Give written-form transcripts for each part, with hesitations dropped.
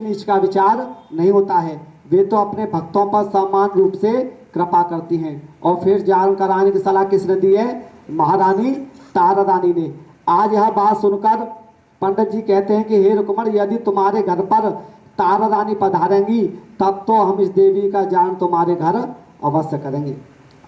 नीच का विचार नहीं होता है। वे तो अपने भक्तों पर समान रूप से कृपा करती हैं। और फिर जान कराने की सलाह किसने दी है? महारानी तारा रानी ने। आज यह बात सुनकर पंडित जी कहते हैं कि हे रुक्मण, यदि तुम्हारे घर पर तारा रानी पधारेंगी तब तो हम इस देवी का जान तुम्हारे घर अवश्य करेंगे।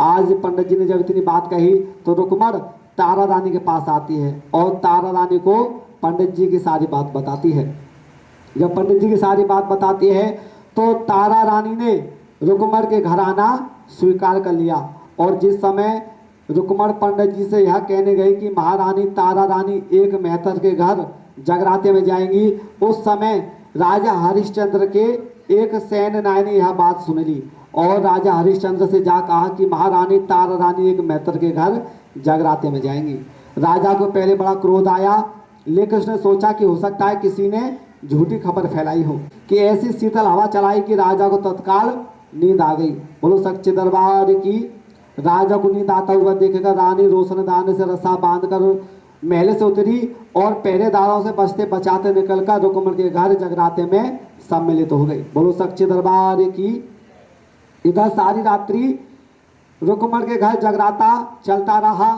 आज पंडित जी ने जब इतनी बात कही तो रुक्मण तारा रानी के पास आती है और तारा रानी को पंडित जी की सारी बात बताती है। जब पंडित जी की सारी बात बताती है तो तारा रानी ने रुक्मण के घर आना स्वीकार कर लिया। और जिस समय रुक्मण पंडित जी से यह कहने गई कि महारानी तारा रानी एक मेहतर के घर जगराते में जाएंगी, उस समय राजा हरिश्चंद्र के एक सैन्य नाय ने यह बात सुन ली और राजा हरिश्चंद्र से जा कहा कि महारानी तारा रानी एक मेहतर के घर जगराते में जाएंगी। राजा को पहले बड़ा क्रोध आया, लेकिन उसने सोचा कि हो सकता है किसी ने झूठी खबर फैलाई हो, कि ऐसी शीतल हवा चलाई कि राजा को तत्काल नींद आ गई। बोलो सच्चे दरबार की। राजा को नींद आता हुआ देखेगा रानी रोशनदान से रस्सा बांधकर महल से उतरी और पहरेदारों से बचते बचाते निकलकर रुक्मण के घर जगराते में सम्मिलित हो गई। बोलो सच्चे दरबार की। इधर सारी रात्रि रुक्मण के घर जगराता चलता रहा।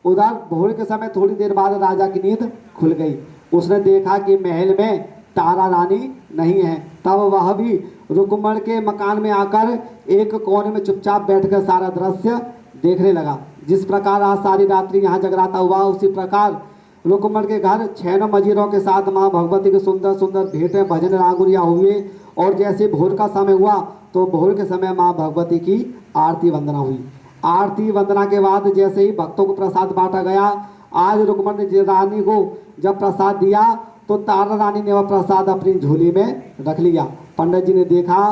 उधर भोर के समय थोड़ी देर बाद राजा की नींद खुल गई। उसने देखा कि महल में तारा रानी नहीं है। तब वह भी रुक्मण के मकान में आकर एक कोने में चुपचाप बैठकर सारा दृश्य देखने लगा। जिस प्रकार आज सारी रात्रि यहाँ जगराता हुआ, उसी प्रकार रुक्मण के घर 6 मजीरों के साथ माँ भगवती के सुंदर सुंदर भेंटें भजन रागुरिया हुए। और जैसे भोर का समय हुआ तो भोर के समय माँ भगवती की आरती वंदना हुई। आरती वंदना के बाद जैसे ही भक्तों को प्रसाद बांटा गया, आज रुक्मण ने रानी को जब प्रसाद दिया तो तारा रानी ने वह प्रसाद अपनी झोली में रख लिया। पंडित जी ने देखा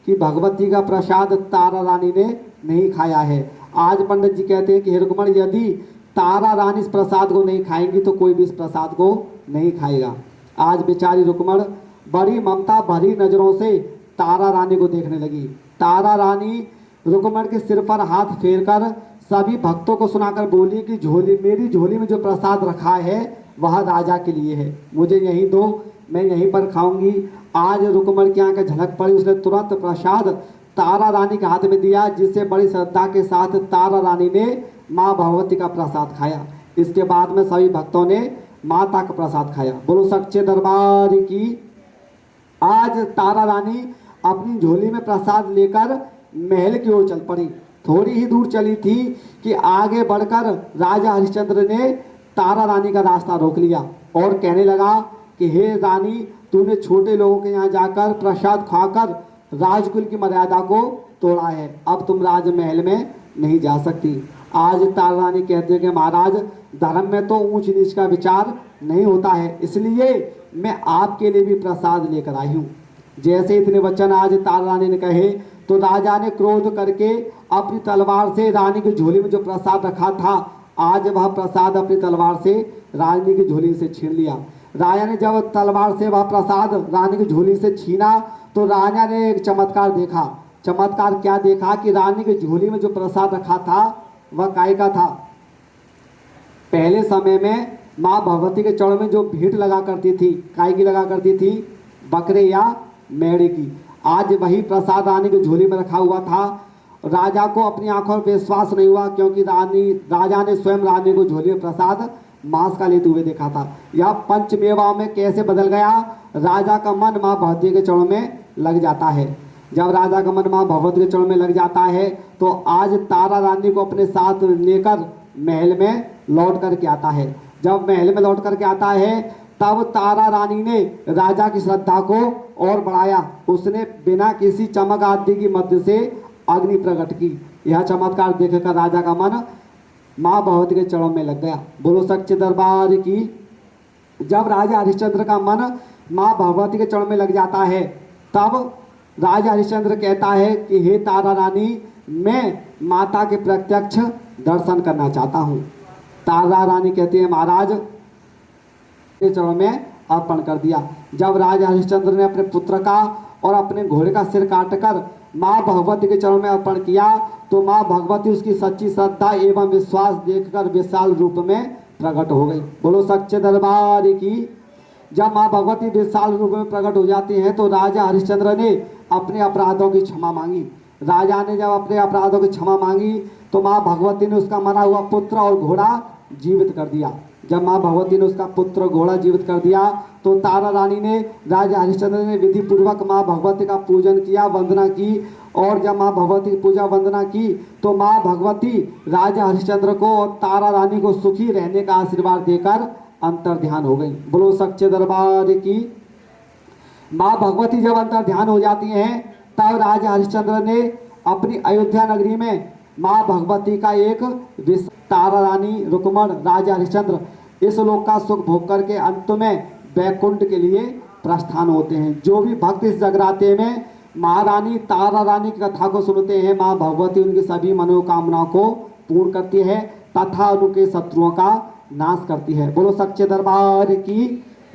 कि भगवती का प्रसाद तारा रानी ने नहीं खाया है। आज पंडित जी कहते हैं कि हे रुक्मण, यदि तारा रानी इस प्रसाद को नहीं खाएंगी तो कोई भी इस प्रसाद को नहीं खाएगा। आज बेचारी रुक्मण बड़ी ममता भरी नजरों से तारा रानी को देखने लगी। तारा रानी रुक्मण के सिर पर हाथ फेरकर सभी भक्तों को सुनाकर बोली कि मेरी झोली में जो प्रसाद रखा है वह राजा के लिए है, मुझे यहीं दो, मैं यहीं पर खाऊंगी। आज रुक्मण की आंखें झलक पड़ी। उसने तुरंत प्रसाद तारा रानी के हाथ में दिया, जिससे बड़ी श्रद्धा के साथ तारा रानी ने माँ भगवती का प्रसाद खाया। इसके बाद में सभी भक्तों ने माता का प्रसाद खाया। बोलो सच्चे दरबार की। आज तारा रानी अपनी झोली में प्रसाद लेकर महल की ओर चल पड़ी। थोड़ी ही दूर चली थी कि आगे बढ़कर राजा हरिश्चंद्र ने तारा रानी का रास्ता रोक लिया और कहने लगा कि हे रानी, तूने छोटे लोगों के यहाँ जाकर प्रसाद खाकर राजकुल की मर्यादा को तोड़ा है, अब तुम राजमहल में नहीं जा सकती। आज तारा रानी कहते हैं कि महाराज, धर्म में तो ऊंच नीच का विचार नहीं होता है, इसलिए मैं आपके लिए भी प्रसाद लेकर आई हूँ। जैसे इतने वचन आज तारा रानी ने कहे तो राजा ने क्रोध करके अपनी तलवार से रानी की झोली में जो प्रसाद रखा था, आज वह प्रसाद अपनी तलवार से रानी की झोली से छीन लिया। राजा ने जब तलवार से वह प्रसाद रानी की झोली से छीना तो राजा ने एक चमत्कार देखा। चमत्कार क्या देखा कि रानी की झोली में जो प्रसाद रखा था वह काय का था। पहले समय में माँ भगवती के चरण में जो भेंट लगा करती थी, काय की लगा करती थी? बकरे या मेढ़े की। आज वही प्रसाद रानी की झोली में रखा हुआ था। राजा को अपनी आंखों पर विश्वास नहीं हुआ, क्योंकि राजा ने स्वयं रानी को झोली में प्रसाद मांस का लेते हुए देखा था। यह पंचमेवाओं में कैसे बदल गया? राजा का मन माँ भगवती के चरणों में लग जाता है। जब राजा का मन माँ भगवती के चरणों में लग जाता है तो आज तारा रानी को अपने साथ लेकर महल में लौट करके आता है। जब महल में लौट करके आता है तब तारा रानी ने राजा की श्रद्धा को और बढ़ाया। उसने बिना किसी चमक आदि की मध्य से अग्नि प्रकट की। यह चमत्कार देखकर राजा का मन माँ भगवती के चरणों में लग गया। बोलो सच्चे दरबार की। जब राजा हरिश्चंद्र का मन माँ भगवती के चरणों में लग जाता है तब राजा हरिश्चंद्र कहता है कि हे तारा रानी, मैं माता के प्रत्यक्ष दर्शन करना चाहता हूँ। तारा रानी कहती है महाराज, के चरणों में अर्पण कर दिया। जब राजा हरिश्चंद्र ने अपने पुत्र का और अपने घोड़े का सिर काटकर माँ भगवती के चरणों में अर्पण किया तो माँ भगवती उसकी सच्ची श्रद्धा एवं विश्वास देखकर विशाल रूप में प्रकट हो गई। बोलो सच्चे दरबार की। जब माँ भगवती विशाल रूप में प्रकट हो जाती हैं तो राजा हरिश्चंद्र ने अपने अपराधों की क्षमा मांगी। राजा ने जब अपने अपराधों की क्षमा मांगी तो माँ भगवती ने उसका मरा हुआ पुत्र और घोड़ा जीवित कर दिया। जब माँ भगवती ने उसका पुत्र घोड़ा जीवित कर दिया तो तारा रानी ने, राजा हरिश्चंद्र ने विधि पूर्वक माँ भगवती का पूजन किया, वंदना की। और जब माँ भगवती की पूजा वंदना की तो माँ भगवती राजा हरिश्चंद्र को और तारा रानी को सुखी रहने का आशीर्वाद देकर अंतर ध्यान हो गई। बोलो सच्चे दरबार की। माँ भगवती जब अंतर ध्यान हो जाती हैं तब राजा हरिश्चंद्र ने अपनी अयोध्या नगरी में माँ भगवती का एक तारा रानी, रुक्मण, राजा हरिश्चंद्र इस लोक का सुख भोग करके अंत में वैकुंठ के लिए प्रस्थान होते हैं। जो भी भक्त इस जगराते में महारानी तारा रानी की कथा को सुनते हैं, माँ भगवती उनकी सभी मनोकामनाओं को पूर्ण करती है तथा उनके शत्रुओं का नाश करती है। बोलो सच्चे दरबार की।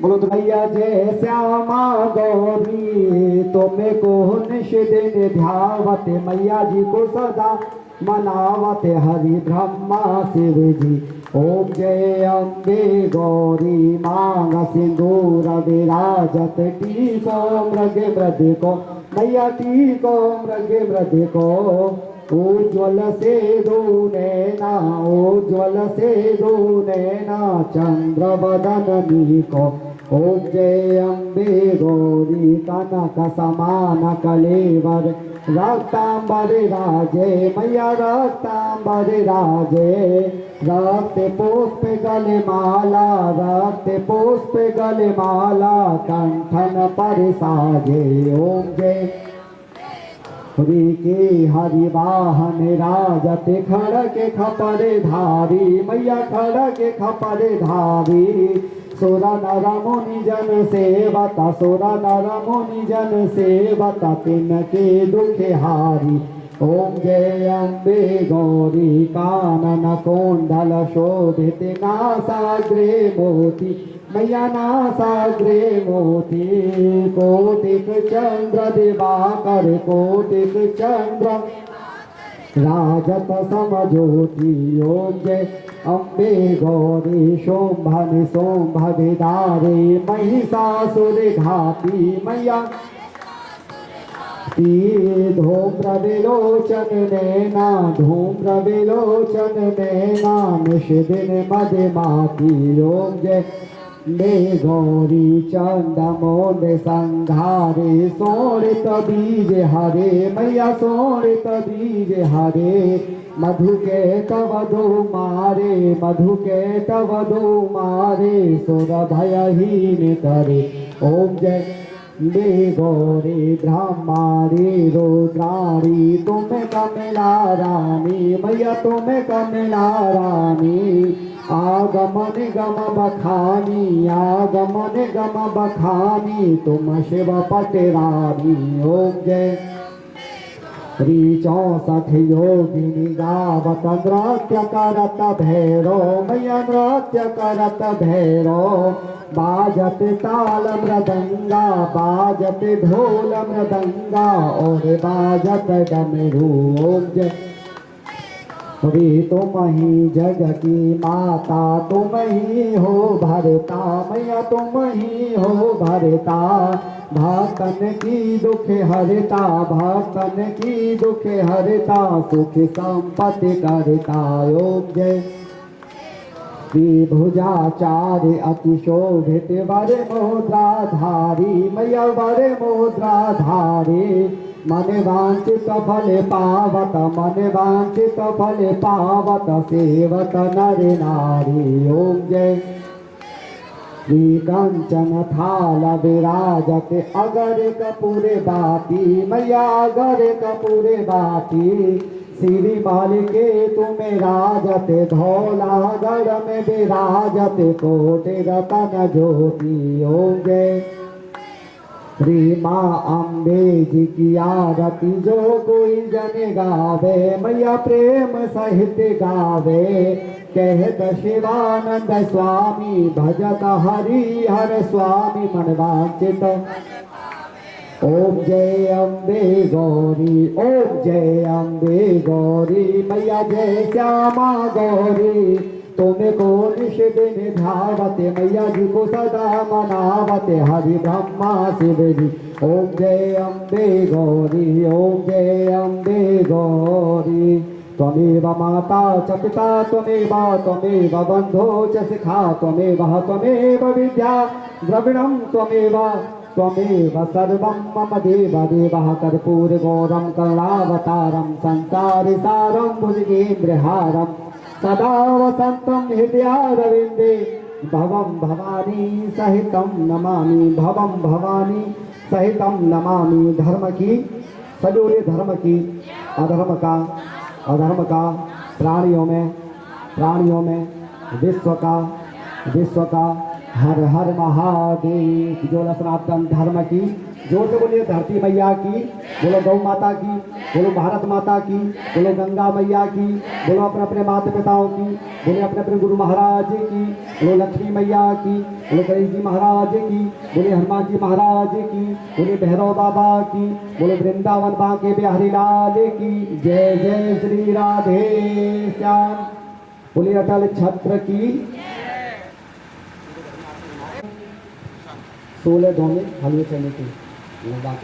बोलो भैया जय श्यामा गौरी तुम्हें को निश दिन ध्यावते, मैया जी को सदा मनावते हरि ब्रह्मा शिव जी। ओम जय अम्बे गौरी मांग सिंदूर विराजत, टीको मृग मृद को मैया, टीको मृग मृद को। उज्ज्वल से नैना, उज्ज्वल से नैना चंद्र बदन को। ओम जय अम्बे गौरी कनक समान कलेवर, रक्तांबर राजे मैया रक्तांबर राजे। रक्त पुष्प गले माला, रक्त पुष्प गले माला कंठन पर साजे। ओम जय हरि के हरि वाहन राजत, खड़ग खपर धारी मैया खड़ग खपर धारी। सुर नर मुनि जन सेवता, सुर नर मुनि जन सेवता तिनके दुख हारी। ओम जय अम्बे गौरी कानन कुंडल शोभित, नासाग्रे मोती मैया नासाग्रे मोती। कोटिक चंद्र दिवाकर, कोटिक चंद्र राजत समज्योति। ओम जय अम्बे गौरी शोभन शोभविदारे, महिषासुर घाती मैया धूम्र विलोचन नैना, धूम्र विलोचन नैना निश दिन मदमाती। ओम जय ले गौरी चंद मोद संघारे, सोरित बीज हरे मैया सोरित बीज हरे। मधु के तव दो मारे, मधु के तव दो मारे, सुर भयहीन करे। ओम जय ले गौरी ब्रह्मारी रुद्राणी, तुम्हें कमला रानी मैया तुम्हें कमला रानी। आगम निगम बखानी, आगम निगम बखानी तुम शिव पटरानी। ओम जय श्री 64 योगिनी गावत, नृत्य करत भैरो मैया नृत्य करत भैरो। बाजत ताल मृदंगा, बाजत ढोल मृदंगा और बाजत डमरू। ओम जय हरि तुम ही जग की माता, तुम ही हो भरता मैया तुम ही हो भरता। भक्तन की दुख हरता, भक्तन की दुख हरता, सुख संपत्ति करता। ओम जय भुजाचार्य अति शोभित, वर मुद्राधारी मैया वर मुद्राधारी। मन वांछित फल पावत, मन वांछित फल पावत, सेवत नर नारी। ओम जय श्री कंचन थाल विराजत, अगर कपूर बाती मैया अगर कपूर बाती। श्री मालिके तुम्हें राजत, धौला गढ़ में विराजत, कोटि रतन ज्योति। ओम जय श्री माँ अम्बे जी की आरती, जो कोई जन गावे मैया प्रेम सहित गावे। कहत शिवानंद स्वामी, भजत हरि हर स्वामी, मन वांछित। ओम जय अम्बे गौरी, ओम जय अम्बे गौरी मैया जय श्यामा गौरी। तुम्हें को निश दिन ध्यावते मैया जी को सदा मनावते हरि ब्रह्मा शिव जी। ओम जय अम्बे गौरी ओम जय अम्बे गौरी। त्वमेव माता च पिता त्वमेव बन्धो च शिखा त्वमेव विद्या द्रविणं त्वमेव सर्वं मम देव देवः कर्पूरगौरं करुणावतारं संसारसारं भुजगेन्द्रहारं सदा वसन्तं हृदयारविन्दे भवं भवानी सहितं नमामि भवं भवानी सहितं नमामि। धर्म की सजोरे धर्म की अधर्म का प्राणियों में विश्व का हर हर महादेव। जो सनातन धर्म की जोर से बोलिए धरती मैया की, बोलो गौ माता की, बोलो भारत माता की, बोलो गंगा मैया की, बोलो अपने अपने माता पिताओं की, बोले अपने अपने गुरु महाराज की, बोलो लक्ष्मी मैया की, बोलो गणेश जी महाराज की, बोले हनुमान जी महाराज की, बोले भैरव बाबा की, बोले वृंदावन बांके बिहारी लाल की जय। जय श्री राधे श्याम। बोले अटल छत्र की 16 धोने हलवे चने की लगा के